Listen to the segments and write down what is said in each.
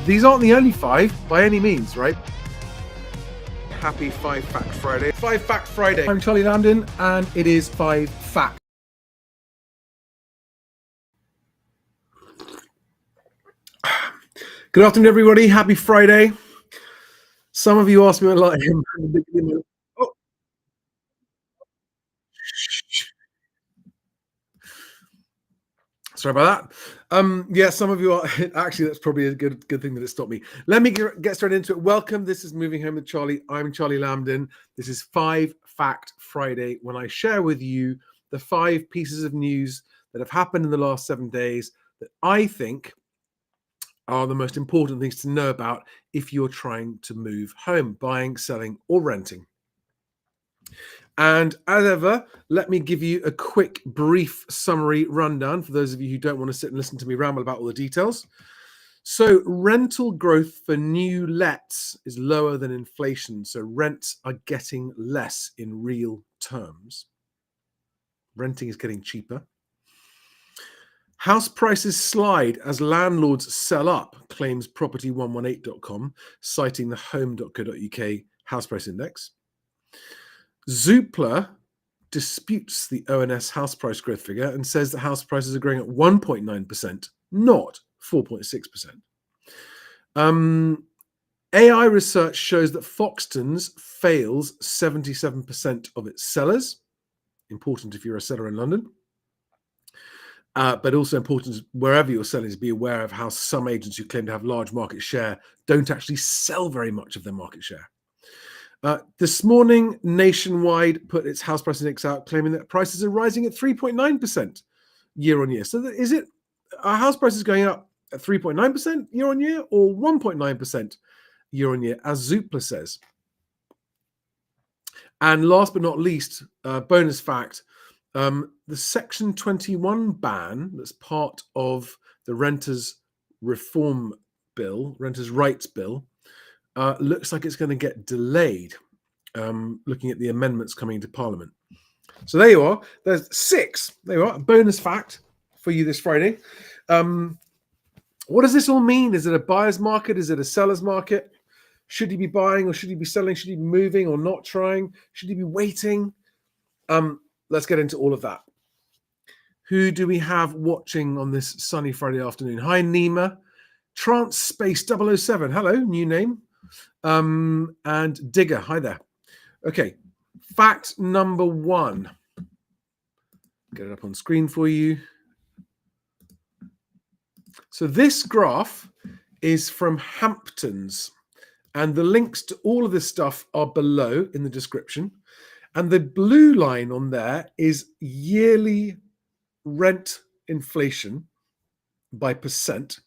these aren't the only 5 by any means, right? Happy 5 Fact Friday. 5 Fact Friday. I'm Charlie Lambden, and it is 5 Fact. Good afternoon, everybody. Happy Friday. Some of you asked me a lot. Oh. Sorry about that. Yeah, some of you are actually. That's probably a good thing that it stopped me. Let me get straight into it. Welcome. This is Moving Home with Charlie. I'm Charlie Lambden. This is 5 Fact Friday, when I share with you the 5 pieces of news that have happened in the last 7 days that I think are the most important things to know about if you're trying to move home, buying, selling, or renting. And as ever, let me give you a quick, brief summary rundown for those of you who don't want to sit and listen to me ramble about all the details. So rental growth for new lets is lower than inflation. So rents are getting less in real terms. Renting is getting cheaper. House prices slide as landlords sell up, claims property118.com, citing the home.co.uk house price index. Zoopla disputes the ONS House Price Growth figure and says that house prices are growing at 1.9%, not 4.6%. AI research shows that Foxtons fails 77% of its sellers. Important if you're a seller in London. But also important wherever you're selling is be aware of how some agents who claim to have large market share don't actually sell very much of their market share. This morning, Nationwide put its house price index out, claiming that prices are rising at 3.9% year on year. So is it our house prices going up at 3.9% year on year or 1.9% year on year, as Zoopla says? And last but not least, bonus fact, the Section 21 ban that's part of the Renters Reform Bill, Renters' Rights Bill, looks like it's going to get delayed, looking at the amendments coming into Parliament. So there you are. There's 6. There you are. A bonus fact for you this Friday. What does this all mean? Is it a buyer's market? Is it a seller's market? Should he be buying or should he be selling? Should he be moving or not trying? Should he be waiting? Let's get into all of that. Who do we have watching on this sunny Friday afternoon? Hi, Nima. Trance Space 007. Hello, new name. And Digger. Hi there. Okay. Fact number 1. Get it up on screen for you. So this graph is from Hamptons, and the links to all of this stuff are below in the description. And the blue line on there is yearly rent inflation by percent.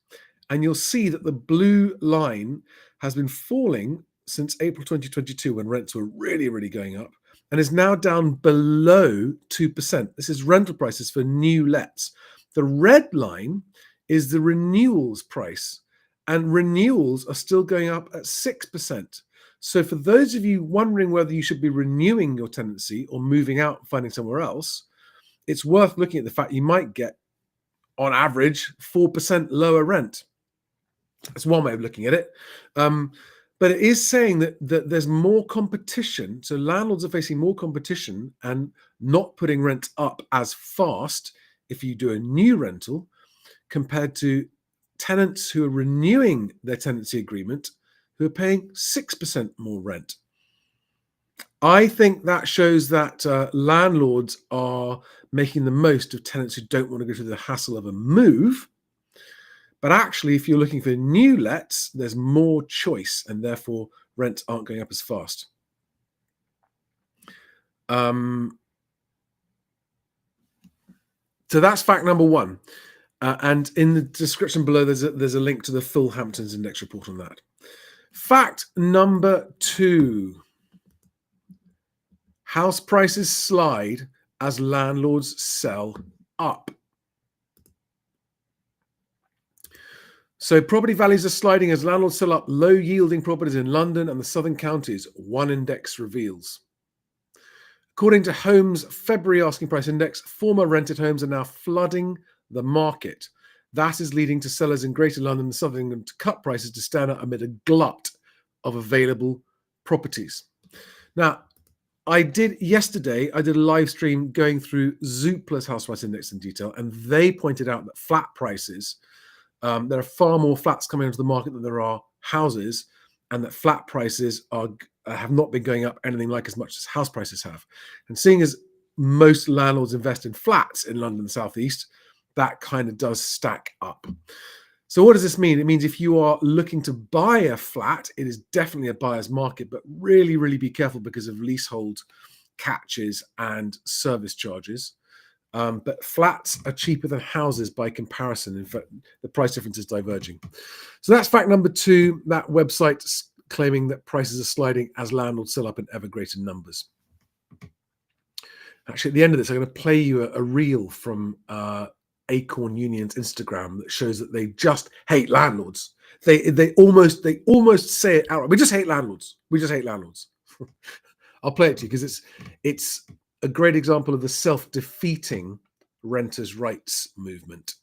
And you'll see that the blue line has been falling since April 2022, when rents were really, really going up, and is now down below 2%. This is rental prices for new lets. The red line is the renewals price, and renewals are still going up at 6%. So for those of you wondering whether you should be renewing your tenancy or moving out and finding somewhere else, it's worth looking at the fact you might get, on average, 4% lower rent. That's one way of looking at it. But it is saying that there's more competition. So landlords are facing more competition and not putting rent up as fast if you do a new rental, compared to tenants who are renewing their tenancy agreement, who are paying 6% more rent. I think that shows that landlords are making the most of tenants who don't want to go through the hassle of a move. But actually, if you're looking for new lets, there's more choice, and therefore rents aren't going up as fast. So that's fact number 1. And in the description below, there's a link to the full Hamptons Index report on that. Fact number 2. House prices slide as landlords sell up. So property values are sliding as landlords sell up low-yielding properties in London and the southern counties, one index reveals. According to Home's February asking price index, former rented homes are now flooding the market. That is leading to sellers in Greater London and Southern England to cut prices to stand out amid a glut of available properties. Now, yesterday, I did a live stream going through Zoopla's house price index in detail, and they pointed out that flat prices, there are far more flats coming into the market than there are houses, and that flat prices have not been going up anything like as much as house prices have. And seeing as most landlords invest in flats in London and South East, that kind of does stack up. So what does this mean? It means if you are looking to buy a flat, it is definitely a buyer's market, but really, really be careful because of leasehold catches and service charges. But flats are cheaper than houses by comparison. In fact, the price difference is diverging. So that's fact number 2. That website claiming that prices are sliding as landlords sell up in ever greater numbers. Actually, at the end of this, I'm going to play you a reel from Acorn Union's Instagram that shows that they just hate landlords. They almost say it outright. We just hate landlords. We just hate landlords. I'll play it to you because it's a great example of the self-defeating renters' rights movement.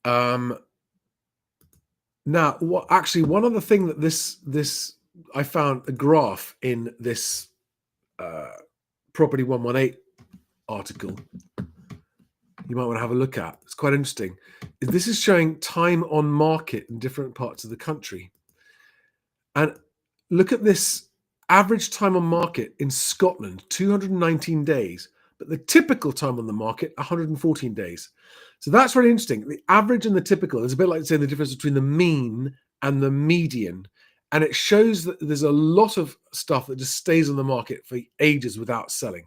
Now, one other thing that this I found a graph in this Property 118 article you might want to have a look at. It's quite interesting. This is showing time on market in different parts of the country. And look at this average time on market in Scotland, 219 days, but the typical time on the market, 114 days. So that's really interesting. The average and the typical is a bit like saying the difference between the mean and the median. And it shows that there's a lot of stuff that just stays on the market for ages without selling.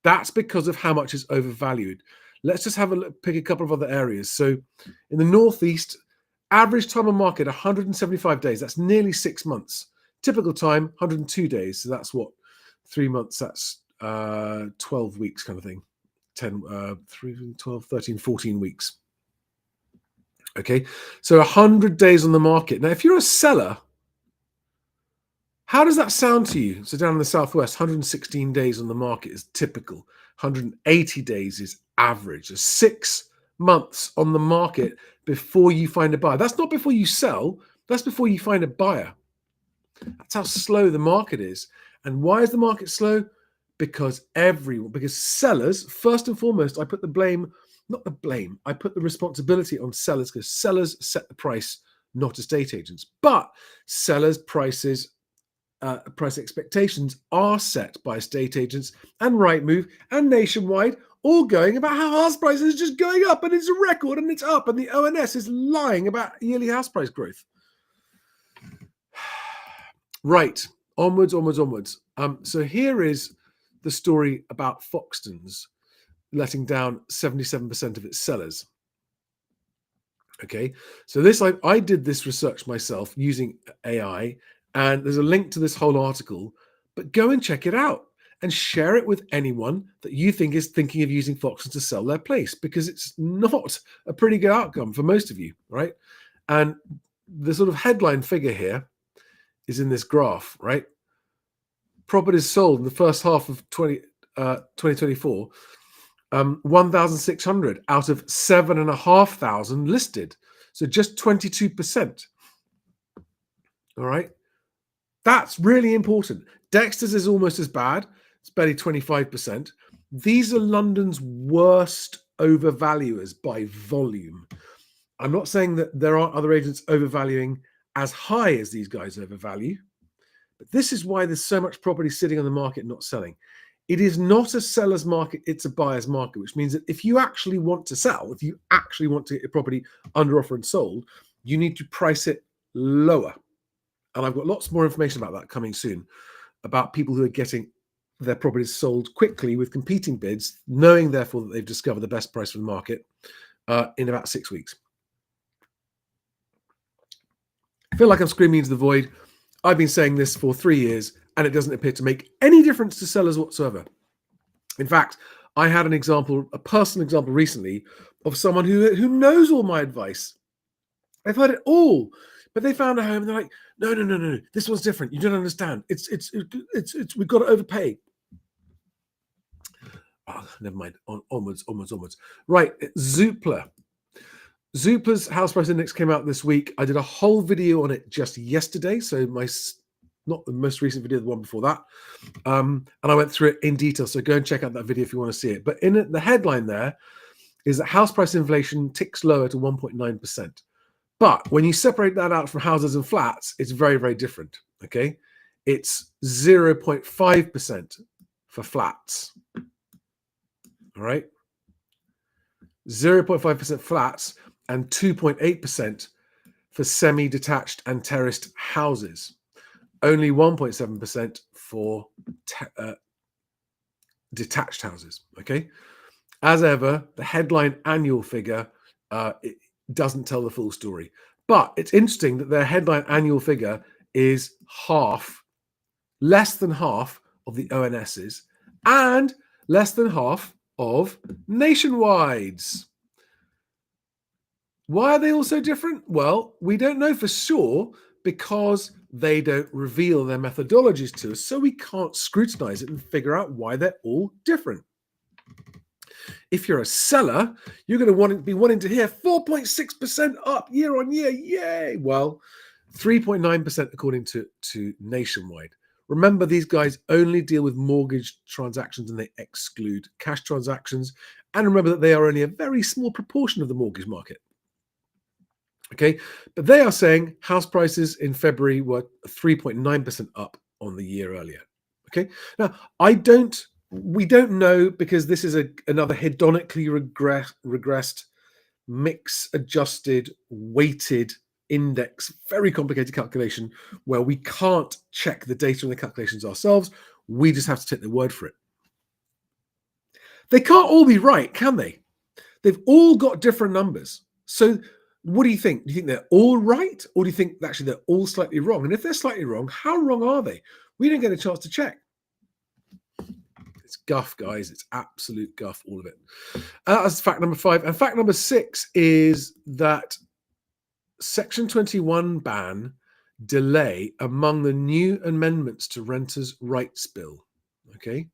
That's because of how much is overvalued. Let's just have a look, pick a couple of other areas. So in the Northeast, average time on market, 175 days. That's nearly 6 months. Typical time, 102 days. So that's what, 3 months, that's 12 weeks kind of thing. 12, 13, 14 weeks. Okay, so 100 days on the market. Now, if you're a seller, how does that sound to you? So down in the Southwest, 116 days on the market is typical. 180 days is average. So 6 months on the market before you find a buyer. That's not before you sell. That's before you find a buyer. That's how slow the market is. And why is the market slow? Because sellers, first and foremost, I put the responsibility on sellers because sellers set the price, not estate agents. But sellers' price expectations are set by estate agents and Rightmove and Nationwide, all going about how house prices are just going up and it's a record and it's up and the ONS is lying about yearly house price growth. Right, onwards. So here is the story about Foxtons letting down 77% of its sellers. Okay, so I did this research myself using AI, and there's a link to this whole article, but go and check it out and share it with anyone that you think is thinking of using Foxtons to sell their place, because it's not a pretty good outcome for most of you, right? And the sort of headline figure here is in this graph, right? Properties sold in the first half of 2024, 1,600 out of 7,500 listed. So just 22%. All right. That's really important. Dexter's is almost as bad. It's barely 25%. These are London's worst overvaluers by volume. I'm not saying that there aren't other agents overvaluing as high as these guys overvalue, but this is why there's so much property sitting on the market not selling. It is not a seller's market, it's a buyer's market, which means that if you actually want to sell, if you actually want to get your property under offer and sold, you need to price it lower. And I've got lots more information about that coming soon, about people who are getting their properties sold quickly with competing bids, knowing therefore that they've discovered the best price from the market in about 6 weeks. I feel like I'm screaming into the void. I've been saying this for 3 years, and it doesn't appear to make any difference to sellers whatsoever. In fact, I had a personal example recently of someone who knows all my advice. They've heard it all, but they found a home and they're like, no, this one's different. You don't understand. It's we've got to overpay. Oh, never mind. Onwards. Right, Zoopla. Zoopla's house price index came out this week. I did a whole video on it just yesterday. So not the most recent video, the one before that. And I went through it in detail. So go and check out that video if you want to see it. But in it, the headline there is that house price inflation ticks lower to 1.9%. But when you separate that out from houses and flats, it's very, very different. Okay. It's 0.5% for flats. All right. 0.5% flats and 2.8% for semi-detached and terraced houses. Only 1.7% for detached houses. Okay. As ever, the headline annual figure it doesn't tell the full story. But it's interesting that their headline annual figure is less than half of the ONS's and less than half of Nationwide's. Why are they all so different? Well, we don't know for sure because they don't reveal their methodologies to us, so we can't scrutinize it and figure out why they're all different. If you're a seller, you're going to be wanting to hear 4.6% up year on year. Yay! Well, 3.9% according to Nationwide. Remember, these guys only deal with mortgage transactions and they exclude cash transactions. And remember that they are only a very small proportion of the mortgage market. Okay, but they are saying house prices in February were 3.9% up on the year earlier. Okay, now we don't know because this is another hedonically regressed, mix adjusted, weighted index, very complicated calculation where we can't check the data and the calculations ourselves. We just have to take their word for it. They can't all be right, can they? They've all got different numbers. So what do you think? Do you think they're all right? Or do you think actually they're all slightly wrong? And if they're slightly wrong, how wrong are they? We didn't get a chance to check. It's guff, guys. It's absolute guff, all of it. That's fact number 5. And fact number 6 is that Section 21 ban delay among the new amendments to Renters' Rights Bill. Okay.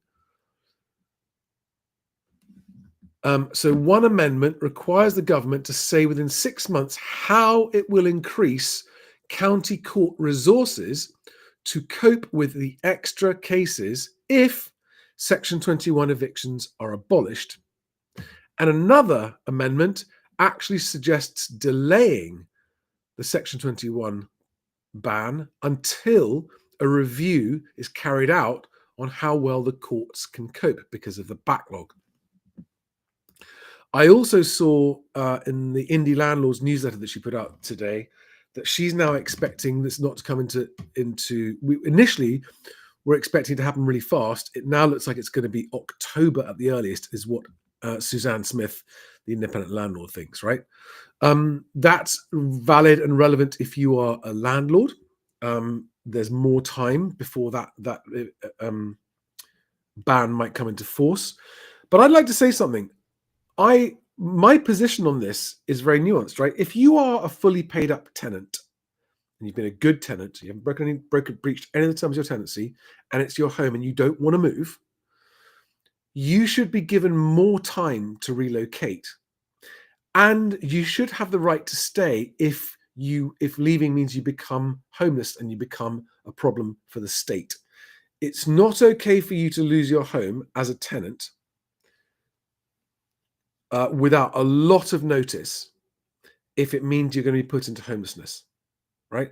So one amendment requires the government to say within 6 months how it will increase county court resources to cope with the extra cases if Section 21 evictions are abolished. And another amendment actually suggests delaying the Section 21 ban until a review is carried out on how well the courts can cope because of the backlog. I also saw in the Indie Landlords newsletter that she put out today that she's now expecting this not to come initially we're expecting it to happen really fast. It now looks like it's going to be October at the earliest is what Suzanne Smith, the independent landlord, thinks, right? That's valid and relevant if you are a landlord. There's more time before that ban might come into force. But I'd like to say something. My position on this is very nuanced, right? If you are a fully paid up tenant and you've been a good tenant, you haven't breached any of the terms of your tenancy, and it's your home and you don't want to move, you should be given more time to relocate. And you should have the right to stay if leaving means you become homeless and you become a problem for the state. It's not okay for you to lose your home as a tenant without a lot of notice if it means you're going to be put into homelessness, right?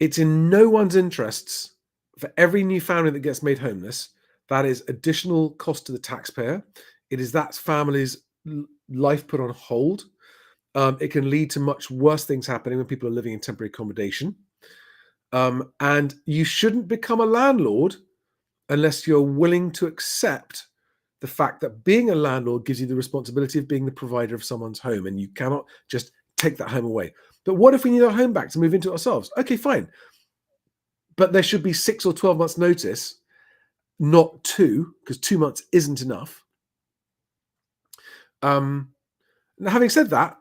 It's in no one's interests for every new family that gets made homeless. That is additional cost to the taxpayer. It is that family's life put on hold. It can lead to much worse things happening when people are living in temporary accommodation. And you shouldn't become a landlord unless you're willing to accept the fact that being a landlord gives you the responsibility of being the provider of someone's home, and you cannot just take that home away. But what if we need our home back to move into ourselves? Okay, fine. But there should be 6 or 12 months notice, not 2, because 2 months isn't enough. Now, having said that,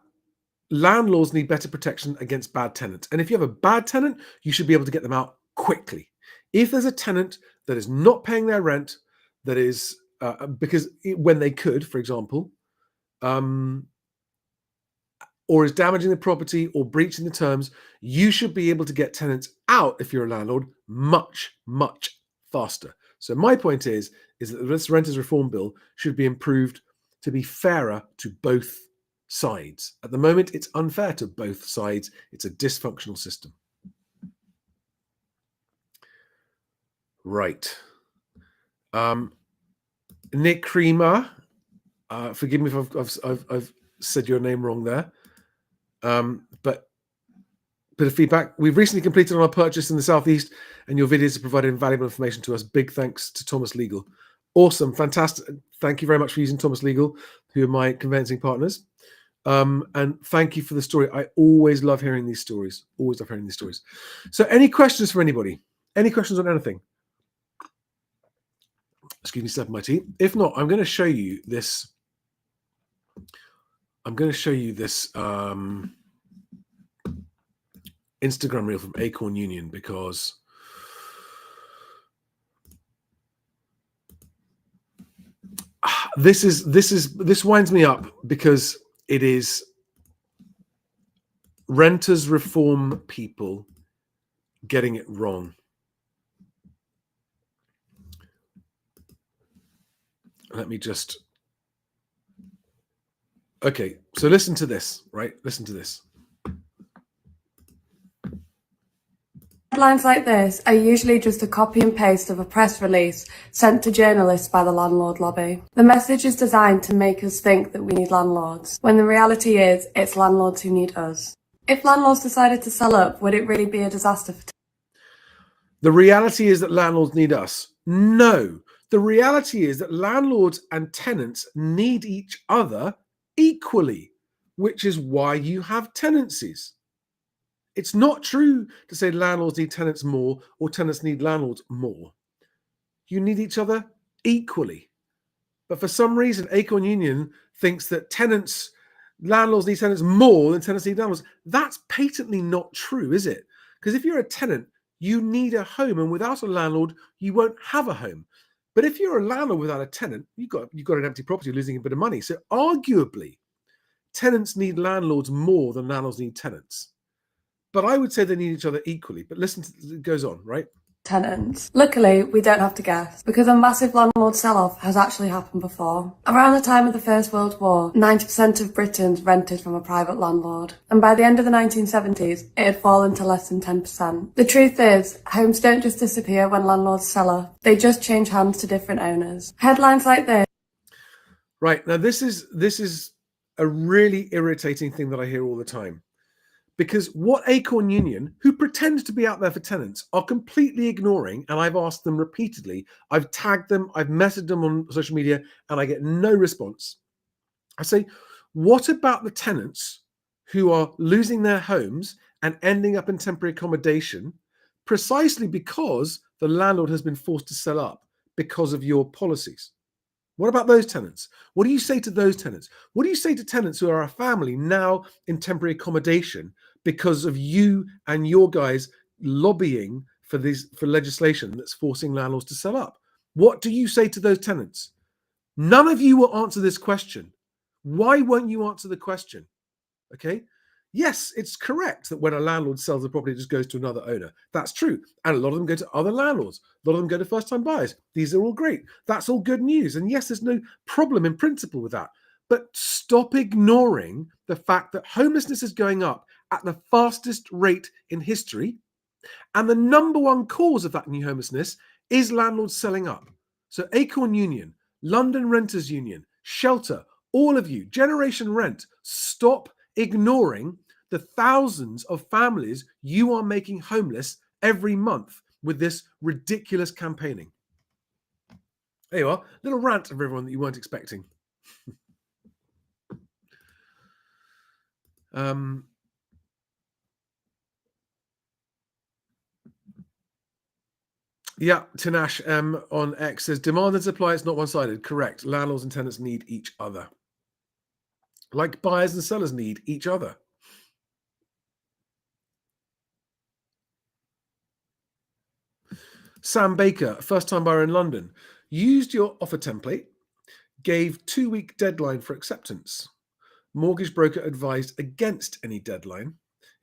landlords need better protection against bad tenants. And if you have a bad tenant, you should be able to get them out quickly. If there's a tenant that is not paying their rent, that is because when they could, for example, or is damaging the property or breaching the terms, you should be able to get tenants out if you're a landlord much, much faster. So my point is that this renters reform bill should be improved to be fairer to both sides. At the moment, it's unfair to both sides. It's a dysfunctional system. Right. Nick Creamer, forgive me if I've said your name wrong there. But bit of feedback. We've recently completed on our purchase in the Southeast, and your videos have provided invaluable information to us. Big thanks to Thomas Legal. Awesome, fantastic. Thank you very much for using Thomas Legal, who are my conveyancing partners. And thank you for the story. I always love hearing these stories. Always love hearing these stories. So any questions for anybody? Any questions on anything? Excuse me, sipping my tea. If not, I'm going to show you this. I'm going to show you this Instagram reel from Acorn Union, because this winds me up, because it is renters reform people getting it wrong. Let me just. Okay, so listen to this, right? Listen to this. Headlines like this are usually just a copy and paste of a press release sent to journalists by the landlord lobby. The message is designed to make us think that we need landlords, when the reality is it's landlords who need us. If landlords decided to sell up, would it really be a disaster for The reality is that landlords need us. No, the reality is that landlords and tenants need each other equally, which is why you have tenancies. It's not true to say landlords need tenants more or tenants need landlords more. You need each other equally. But for some reason, Acorn Union thinks that landlords need tenants more than tenants need landlords. That's patently not true, is it? Because if you're a tenant, you need a home, and without a landlord, you won't have a home. But if you're a landlord without a tenant, you've got an empty property, losing a bit of money. So arguably, tenants need landlords more than landlords need tenants. But I would say they need each other equally. But listen, it goes on, right? tenants? Luckily, we don't have to guess, because a massive landlord sell-off has actually happened before. Around the time of the First World War, 90% of Britons rented from a private landlord, and by the end of the 1970s, it had fallen to less than 10%. The truth is, homes don't just disappear when landlords sell off, they just change hands to different owners. Headlines like this. Right, now this is a really irritating thing that I hear all the time. Because what Acorn Union, who pretend to be out there for tenants, are completely ignoring, and I've asked them repeatedly, I've tagged them, I've messaged them on social media, and I get no response. I say, what about the tenants who are losing their homes and ending up in temporary accommodation precisely because the landlord has been forced to sell up because of your policies? What about those tenants? What do you say to those tenants? What do you say to tenants who are a family now in temporary accommodation because of you and your guys lobbying for legislation that's forcing landlords to sell up? What do you say to those tenants? None of you will answer this question. Why won't you answer the question? Okay. Yes, it's correct that when a landlord sells a property, it just goes to another owner. That's true. And a lot of them go to other landlords. A lot of them go to first-time buyers. These are all great. That's all good news. And yes, there's no problem in principle with that. But stop ignoring the fact that homelessness is going up at the fastest rate in history. And the number one cause of that new homelessness is landlords selling up. So Acorn Union, London Renters Union, Shelter, all of you, Generation Rent, stop ignoring the thousands of families you are making homeless every month with this ridiculous campaigning. There you are, little rant of everyone that you weren't expecting. Yeah, Tinash M on X says, demand and supply is not one-sided. Correct. Landlords and tenants need each other. Like buyers and sellers need each other. Sam Baker, first-time buyer in London, used your offer template gave 2-week deadline for acceptance. Mortgage broker advised against any deadline.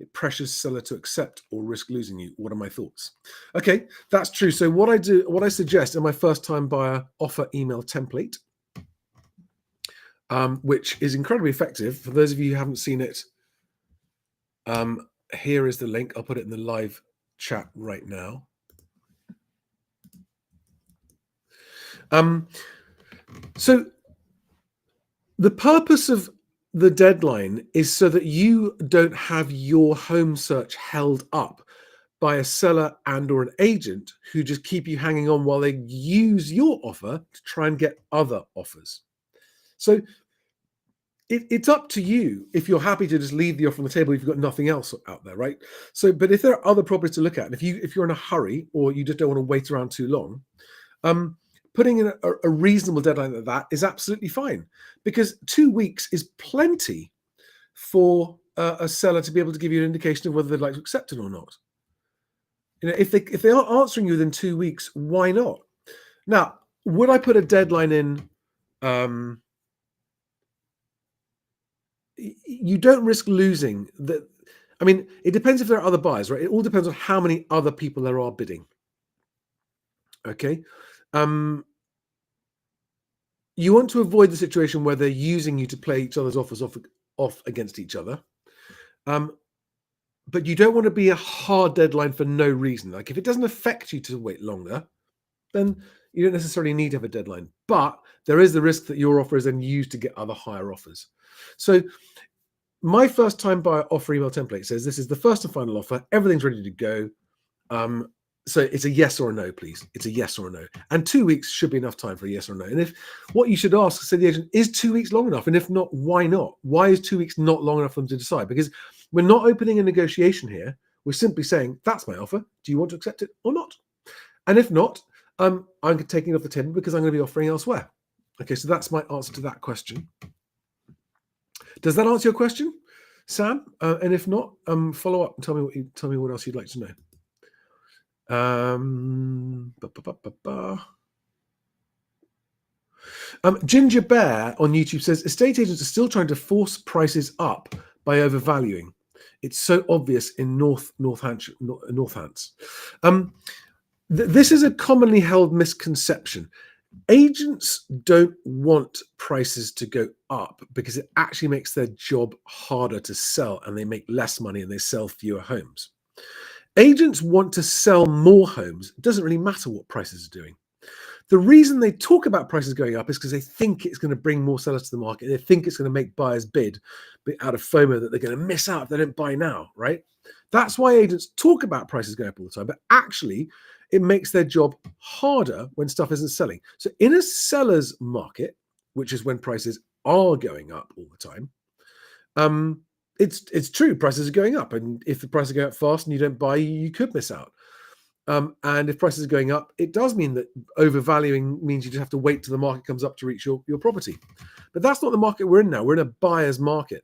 It pressures seller to accept or risk losing you. What are my thoughts? Okay, that's true. So what I suggest in my first time buyer offer email template, which is incredibly effective. For those of you who haven't seen it, here is the link. I'll put it in the live chat right now. So the purpose of the deadline is so that you don't have your home search held up by a seller and or an agent who just keep you hanging on while they use your offer to try and get other offers. So it's up to you if you're happy to just leave the offer on the table if you've got nothing else out there, right? So, but if there are other properties to look at, and if you're in a hurry or you just don't want to wait around too long, putting in a reasonable deadline like that is absolutely fine, because 2 weeks is plenty for a seller to be able to give you an indication of whether they'd like to accept it or not. You know, if they aren't answering you within 2 weeks, why not? Now, would I put a deadline in? You don't risk losing that. I mean, it depends if there are other buyers, right? It all depends on how many other people there are bidding. Okay. You want to avoid the situation where they're using you to play each other's offers off against each other. But you don't want to be a hard deadline for no reason. Like if it doesn't affect you to wait longer, then you don't necessarily need to have a deadline. But there is the risk that your offer is then used to get other higher offers. So my first time buyer offer email template says this is the first and final offer. Everything's ready to go. So it's a yes or a no, please. It's a yes or a no. And 2 weeks should be enough time for a yes or a no. And if what you should ask, say the agent, is 2 weeks long enough? And if not, why not? Why is 2 weeks not long enough for them to decide? Because we're not opening a negotiation here. We're simply saying, that's my offer. Do you want to accept it or not? And if not, I'm taking it off the table because I'm going to be offering elsewhere. Okay, so that's my answer to that question. Does that answer your question, Sam? And if not, follow up and tell me what else you'd like to know. Ginger Bear on YouTube says estate agents are still trying to force prices up by overvaluing. It's so obvious in Northants. This is a commonly held misconception. Agents don't want prices to go up because it actually makes their job harder to sell, and they make less money and they sell fewer homes. Agents want to sell more homes. It doesn't really matter what prices are doing. The reason they talk about prices going up is because they think it's going to bring more sellers to the market. They think it's going to make buyers bid out of FOMO that they're going to miss out if they don't buy now, right? That's why agents talk about prices going up all the time, but actually it makes their job harder when stuff isn't selling. So in a seller's market, which is when prices are going up all the time, it's true, prices are going up. And if the prices go up fast and you don't buy, you could miss out. And if prices are going up, it does mean that overvaluing means you just have to wait till the market comes up to reach your property. But that's not the market we're in now. We're in a buyer's market.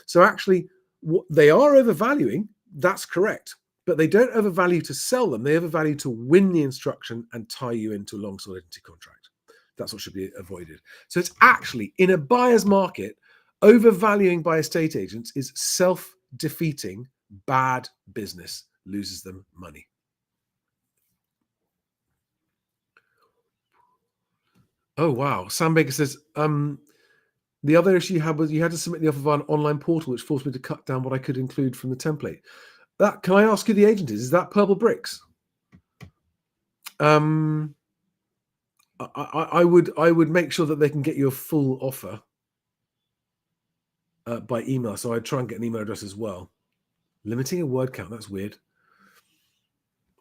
So actually, what they are overvaluing, that's correct. But they don't overvalue to sell them. They overvalue to win the instruction and tie you into a long solidity contract. That's what should be avoided. So it's actually, in a buyer's market, overvaluing by estate agents is self-defeating, bad business, loses them money. Oh, wow. Sam Baker says, the other issue you had was you had to submit the offer via an online portal, which forced me to cut down what I could include from the template. That, can I ask who the agent is? Is that Purple Bricks? I would make sure that they can get you a full offer by email. So I'd try and get an email address as well. Limiting a word count, that's weird.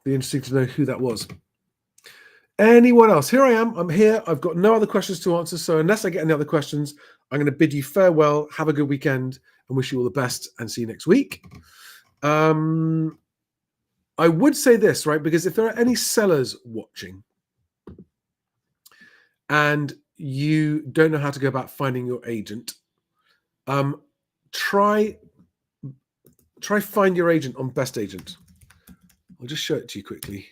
Be interesting to know who that was. Anyone else? Here I am. I'm here. I've got no other questions to answer. So unless I get any other questions, I'm going to bid you farewell. Have a good weekend and wish you all the best and see you next week. I would say this, right? Because if there are any sellers watching and you don't know how to go about finding your agent, try find your agent on Best Agent. I'll just show it to you quickly.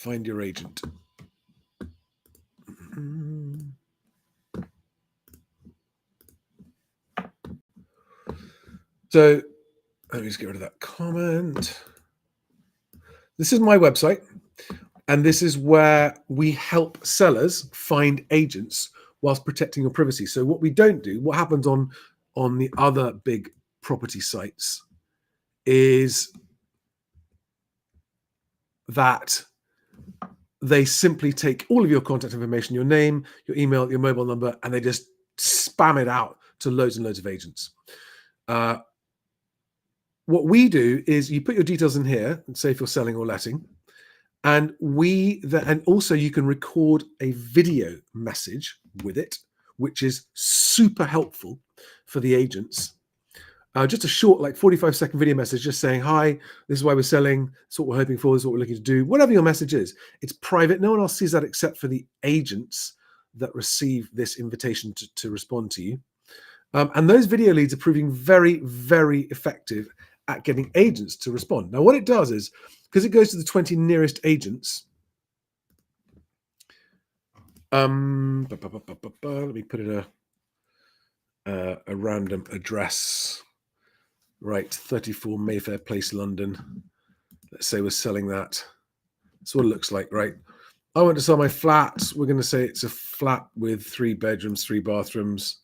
find your agent. So let me just get rid of that comment. This is my website, and this is where we help sellers find agents whilst protecting your privacy. So what we don't do, what happens on the other big property sites is that they simply take all of your contact information, your name, your email, your mobile number, and they just spam it out to loads and loads of agents. What we do is you put your details in here, and say if you're selling or letting, and also you can record a video message with it, which is super helpful for the agents. Just a short, like 45-second video message, just saying, hi, this is why we're selling, this is what we're hoping for, this is what we're looking to do, whatever your message is. It's private. No one else sees that except for the agents that receive this invitation to respond to you. And those video leads are proving very, very effective at getting agents to respond. Now, what it does is, because it goes to the 20 nearest agents, let me put in a random address. Right, 34 Mayfair Place, London. Let's say we're selling that. That's what it looks like, right? I want to sell my flat. We're going to say it's a flat with 3 bedrooms, 3 bathrooms,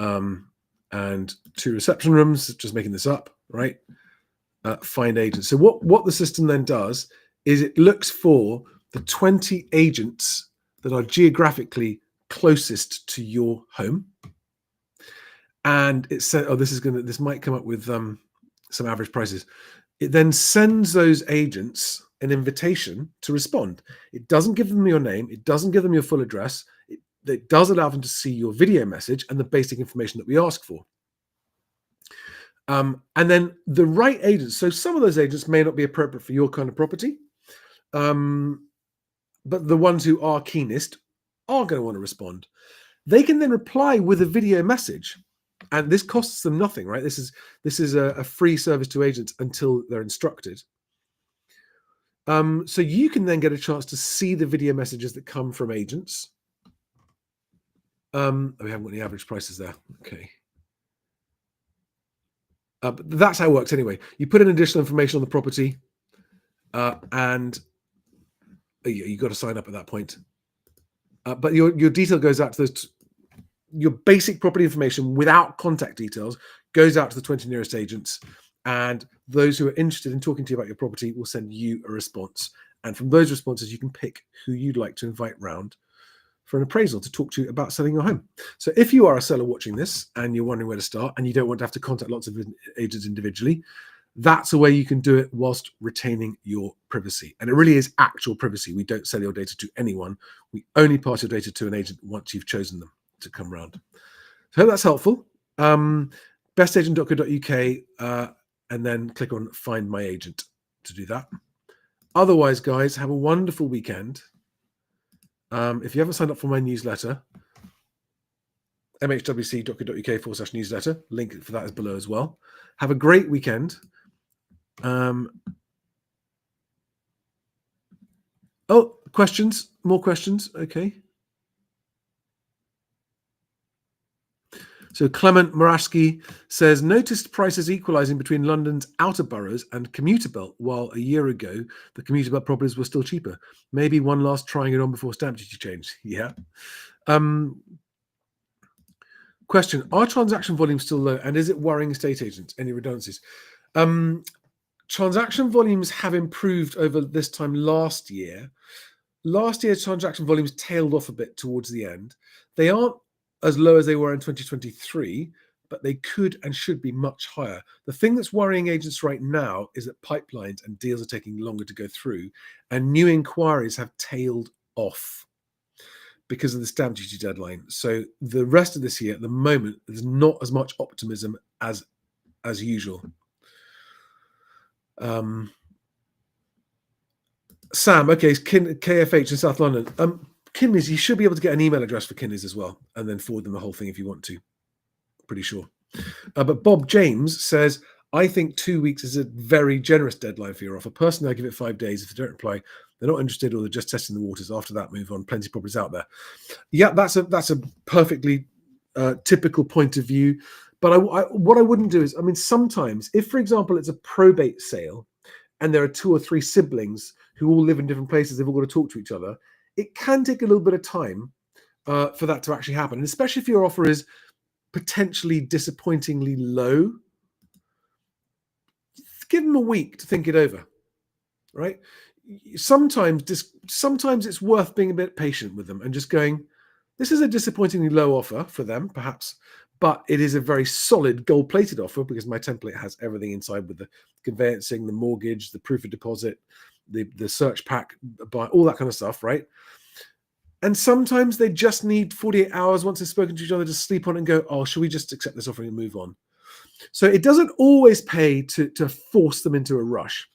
and 2 reception rooms. Just making this up, right? Find agents. So what the system then does is it looks for the 20 agents that are geographically closest to your home. And it said, oh, this might come up with some average prices. It then sends those agents an invitation to respond. It doesn't give them your name. It doesn't give them your full address. It does allow them to see your video message and the basic information that we ask for. And then the right agents, so some of those agents may not be appropriate for your kind of property, but the ones who are keenest are going to want to respond. They can then reply with a video message. And this costs them nothing, right? This is a free service to agents until they're instructed. So you can then get a chance to see the video messages that come from agents. We haven't got any average prices there. Okay. But that's how it works anyway. You put in additional information on the property, and you got to sign up at that point. But your detail goes out to those. Your basic property information without contact details goes out to the 20 nearest agents, and those who are interested in talking to you about your property will send you a response. And from those responses, you can pick who you'd like to invite round for an appraisal to talk to you about selling your home. So if you are a seller watching this and you're wondering where to start and you don't want to have to contact lots of agents individually, that's a way you can do it whilst retaining your privacy. And it really is actual privacy. We don't sell your data to anyone. We only pass your data to an agent once you've chosen them to come round. So I hope that's helpful. Bestagent.co.uk, and then click on Find My Agent to do that. Otherwise, guys, have a wonderful weekend. If you haven't signed up for my newsletter, mhwc.co.uk/newsletter, link for that is below as well. Have a great weekend. Oh, questions? More questions? Okay. So Clement Moraski says, noticed prices equalizing between London's outer boroughs and commuter belt, while a year ago the commuter belt properties were still cheaper. Maybe one last trying it on before stamp duty change. Yeah. Question, are transaction volumes still low, and is it worrying estate agents? Any redundancies? Transaction volumes have improved over this time last year. Last year's transaction volumes tailed off a bit towards the end. They aren't as low as they were in 2023, but they could and should be much higher. The thing that's worrying agents right now is that pipelines and deals are taking longer to go through, and new inquiries have tailed off because of the stamp duty deadline. So the rest of this year, at the moment, there's not as much optimism as usual. Sam, okay, it's KFH in South London. Kinleys, you should be able to get an email address for Kinleys as well, and then forward them the whole thing if you want to. Pretty sure. But Bob James says, I think 2 weeks is a very generous deadline for your offer. Personally, I give it 5 days. If they don't reply, they're not interested, or they're just testing the waters. After that, move on. Plenty of properties out there. Yeah, that's a perfectly typical point of view. But what I wouldn't do is, I mean, sometimes if, for example, it's a probate sale and there are 2 or 3 siblings who all live in different places, they've all got to talk to each other, it can take a little bit of time for that to actually happen. And especially if your offer is potentially disappointingly low, give them a week to think it over, right? Sometimes it's worth being a bit patient with them and just going, this is a disappointingly low offer for them, perhaps, but it is a very solid gold-plated offer because my template has everything inside with the conveyancing, the mortgage, the proof of deposit, the search pack, all that kind of stuff, right? And sometimes they just need 48 hours once they've spoken to each other to sleep on it and go, oh, should we just accept this offer and move on? So it doesn't always pay to force them into a rush.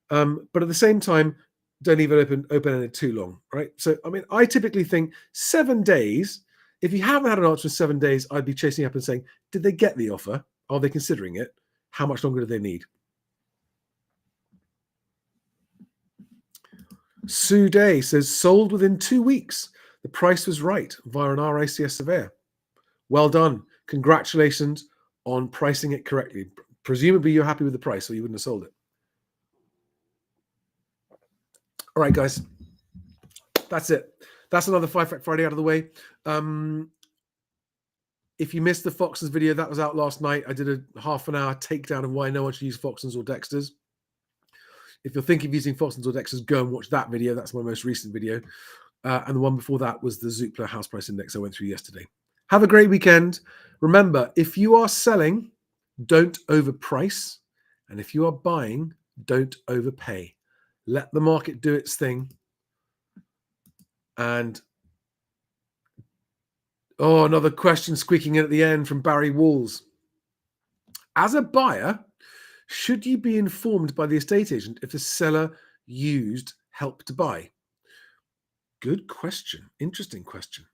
But at the same time, don't leave it open-ended too long, right? So, I mean, I typically think 7 days. If you haven't had an answer in 7 days, I'd be chasing up and saying, did they get the offer? Are they considering it? How much longer do they need? Sue Day says, sold within 2 weeks. The price was right via an RACS surveyor. Well done. Congratulations on pricing it correctly. Presumably you're happy with the price or you wouldn't have sold it. All right, guys. That's it. That's another 5 Fact Friday out of the way. If you missed the Foxtons video, that was out last night. I did a half-an-hour takedown of why no one should use Foxtons or Dexters. If you're thinking of using Foxtons or Dexters, go and watch that video. That's my most recent video. And the one before that was the Zoopla House Price Index I went through yesterday. Have a great weekend. Remember, if you are selling, don't overprice. And if you are buying, don't overpay. Let the market do its thing. And, another question squeaking in at the end from Barry Walls. As a buyer, should you be informed by the estate agent if the seller used Help to Buy? Good question. Interesting question.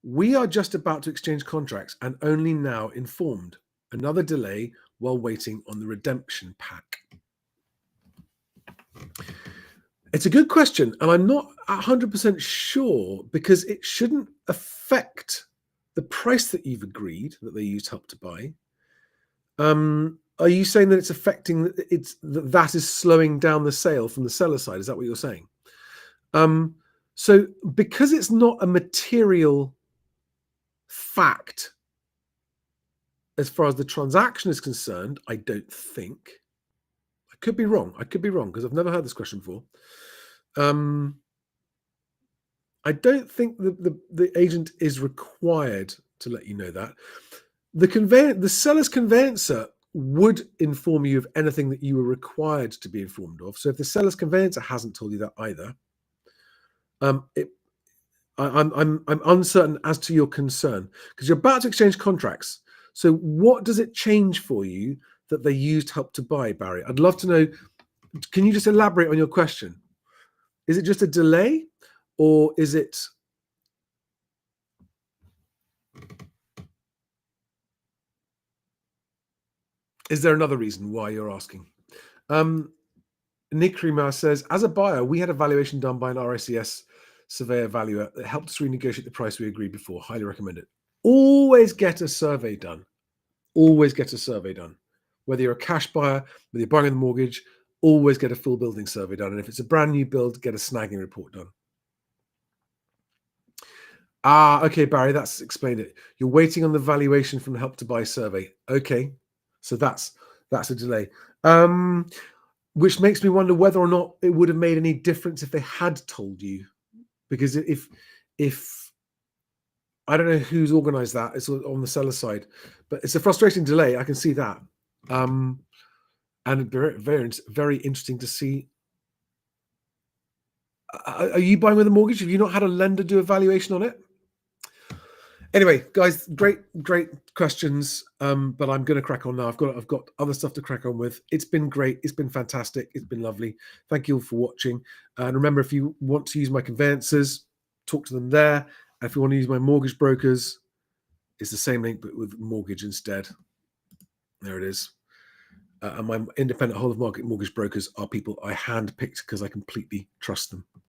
We are just about to exchange contracts and only now informed. Another delay while waiting on the redemption pack. It's a good question, and I'm not 100% sure because it shouldn't affect the price that you've agreed that they used Help to Buy. Are you saying that it's affecting that is slowing down the sale from the seller side? Is that what you're saying? So because it's not a material fact as far as the transaction is concerned, I don't think. I could be wrong. Because I've never heard this question before. I don't think the agent is required to let you know that. The seller's conveyancer would inform you of anything that you were required to be informed of. So if the seller's conveyancer hasn't told you that either, I'm uncertain as to your concern because you're about to exchange contracts. So what does it change for you that they used Help to Buy, Barry? I'd love to know. Can you just elaborate on your question? Is it just a delay, or is it? Is there another reason why you're asking? Nick Rima says, as a buyer, we had a valuation done by an RACS surveyor valuer that helped us renegotiate the price we agreed before. Highly recommend it. Always get a survey done. Always get a survey done. Whether you're a cash buyer, whether you're buying on the mortgage, always get a full building survey done. And if it's a brand new build, get a snagging report done. Okay, Barry, that's explained it. You're waiting on the valuation from the Help to Buy survey. Okay, so that's a delay. Which makes me wonder whether or not it would have made any difference if they had told you. Because if I don't know who's organized that, it's on the seller side, but it's a frustrating delay. I can see that. And very, very, very interesting to see. Are you buying with a mortgage? Have you not had a lender do a valuation on it? Anyway, guys, great questions. But I'm going to crack on now. I've got other stuff to crack on with. It's been great. It's been fantastic. It's been lovely. Thank you all for watching. And remember, if you want to use my conveyancers, talk to them there. And if you want to use my mortgage brokers, it's the same link, but with mortgage instead. There it is. And my independent whole of market mortgage brokers are people I handpicked because I completely trust them.